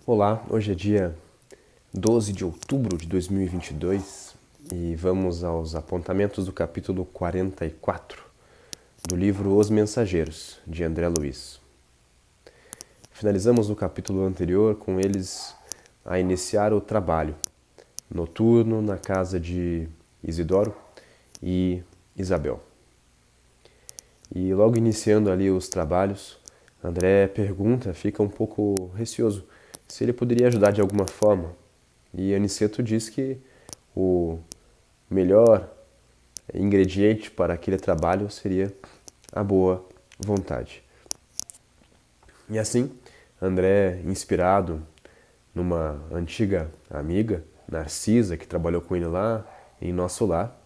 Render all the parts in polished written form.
Olá, hoje é dia 12 de outubro de 2022 e vamos aos apontamentos do capítulo 44 do livro Os Mensageiros, de André Luiz. Finalizamos o capítulo anterior com eles a iniciar o trabalho noturno na casa de Isidoro e Isabel. E logo iniciando ali os trabalhos, André pergunta, fica um pouco receoso, se ele poderia ajudar de alguma forma. E Aniceto diz que o melhor ingrediente para aquele trabalho seria a boa vontade. E assim, André, inspirado numa antiga amiga, Narcisa, que trabalhou com ele lá em nosso lar,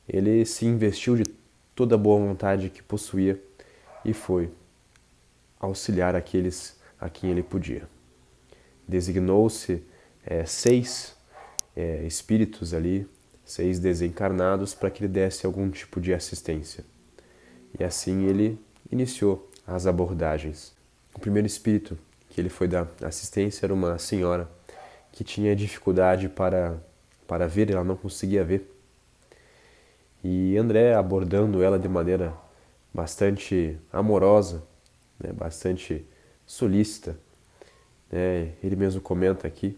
ele se investiu de toda a boa vontade que possuía e foi auxiliar aqueles a quem ele podia. Designou-se 6 espíritos ali, 6 desencarnados, para que ele desse algum tipo de assistência. E assim ele iniciou as abordagens. O primeiro espírito que ele foi dar assistência era uma senhora que tinha dificuldade para ver, ela não conseguia ver. E André, abordando ela de maneira bastante amorosa, né, bastante solícita, ele mesmo comenta aqui,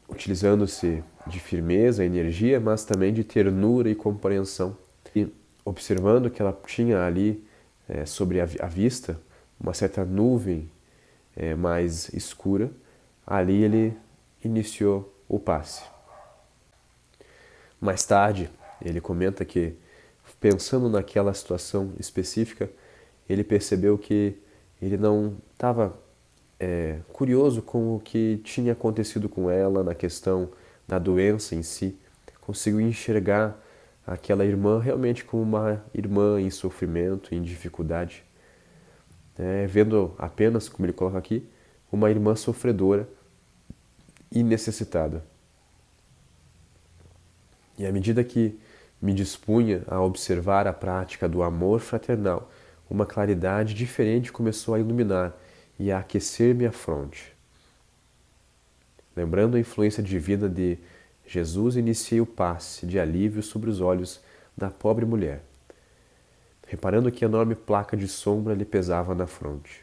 utilizando-se de firmeza, energia, mas também de ternura e compreensão. E observando que ela tinha ali sobre a vista uma certa nuvem mais escura, ali ele iniciou o passe. Mais tarde, ele comenta que, pensando naquela situação específica, ele percebeu que ele não estava curioso com o que tinha acontecido com ela na questão da doença em si. Conseguiu enxergar aquela irmã realmente como uma irmã em sofrimento, em dificuldade, vendo apenas, como ele coloca aqui, uma irmã sofredora e necessitada. E à medida que me dispunha a observar a prática do amor fraternal, uma claridade diferente começou a iluminar e a aquecer minha fronte. Lembrando a influência divina de Jesus, iniciei o passe de alívio sobre os olhos da pobre mulher, reparando que a enorme placa de sombra lhe pesava na fronte.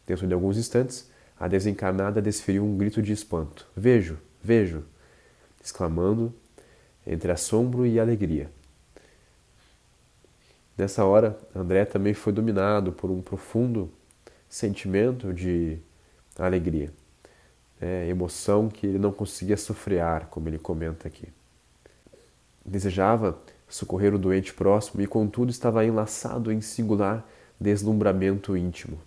Dentro de alguns instantes, a desencarnada desferiu um grito de espanto. Vejo, vejo! Exclamando entre assombro e alegria. Nessa hora, André também foi dominado por um profundo sentimento de alegria, emoção que ele não conseguia sofrear, como ele comenta aqui. Desejava socorrer o doente próximo e, contudo, estava enlaçado em singular deslumbramento íntimo.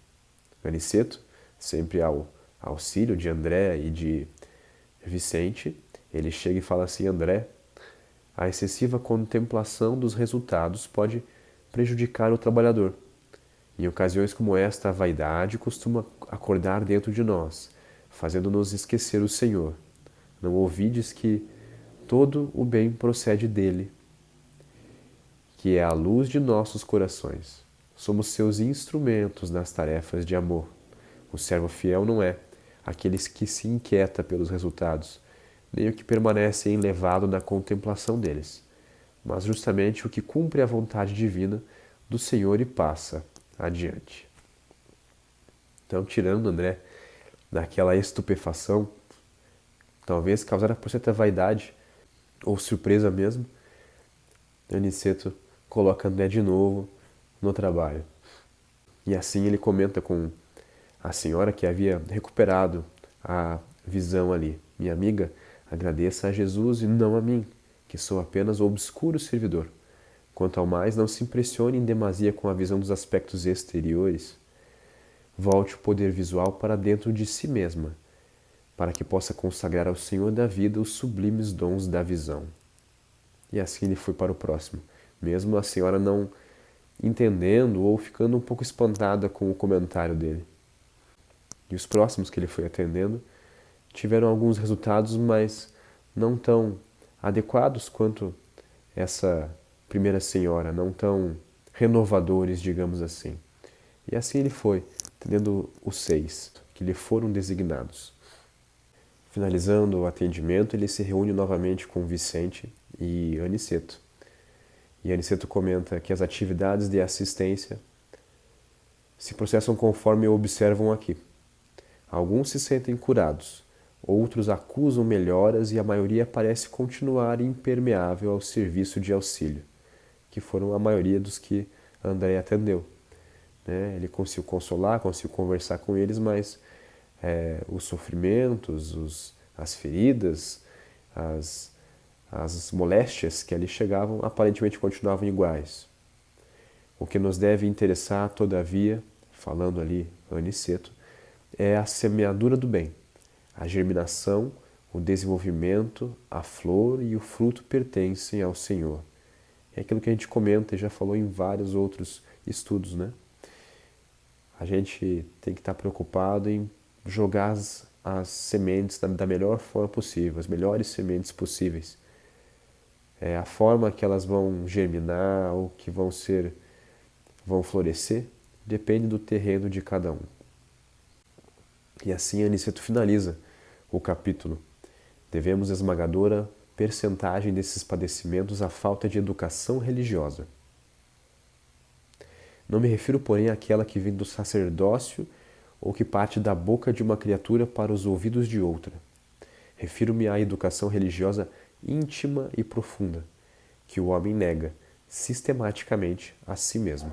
Aniceto, sempre ao auxílio de André e de Vicente, ele chega e fala assim: André, a excessiva contemplação dos resultados pode prejudicar o trabalhador. Em ocasiões como esta, a vaidade costuma acordar dentro de nós, fazendo-nos esquecer o Senhor. Não ouvides que todo o bem procede dele, que é a luz de nossos corações. Somos seus instrumentos nas tarefas de amor. O servo fiel não é aquele que se inquieta pelos resultados, nem o que permanece enlevado na contemplação deles, mas justamente o que cumpre a vontade divina do Senhor e passa adiante. Então, tirando André daquela estupefação, talvez causada por certa vaidade ou surpresa mesmo, Aniceto coloca André de novo no trabalho. E assim ele comenta com a senhora que havia recuperado a visão ali. Minha amiga, agradeça a Jesus e não a mim, que sou apenas o obscuro servidor. Quanto ao mais, não se impressione em demasia com a visão dos aspectos exteriores. Volte o poder visual para dentro de si mesma, para que possa consagrar ao Senhor da vida os sublimes dons da visão. E assim ele foi para o próximo, mesmo a senhora não entendendo ou ficando um pouco espantada com o comentário dele. E os próximos que ele foi atendendo tiveram alguns resultados, mas não tão adequados quanto essa primeira senhora, não tão renovadores, digamos assim. E assim ele foi, atendendo os 6, que que lhe foram designados. Finalizando o atendimento, ele se reúne novamente com Vicente e Aniceto. E Aniceto comenta que as atividades de assistência se processam conforme observam aqui. Alguns se sentem curados, outros acusam melhoras e a maioria parece continuar impermeável ao serviço de auxílio, que foram a maioria dos que André atendeu. Ele conseguiu consolar, conseguiu conversar com eles, mas os sofrimentos, as feridas, as moléstias que ali chegavam aparentemente continuavam iguais. O que nos deve interessar, todavia, falando ali Aniceto, é a semeadura do bem. A germinação, o desenvolvimento, a flor e o fruto pertencem ao Senhor. É aquilo que a gente comenta e já falou em vários outros estudos, né? A gente tem que estar preocupado em jogar as sementes da melhor forma possível, as melhores sementes possíveis. A forma que elas vão germinar ou que vão florescer depende do terreno de cada um. E assim Aniceto finaliza o capítulo. Devemos esmagadora percentagem desses padecimentos à falta de educação religiosa. Não me refiro, porém, àquela que vem do sacerdócio ou que parte da boca de uma criatura para os ouvidos de outra. Refiro-me à educação religiosa íntima e profunda, que o homem nega sistematicamente a si mesmo.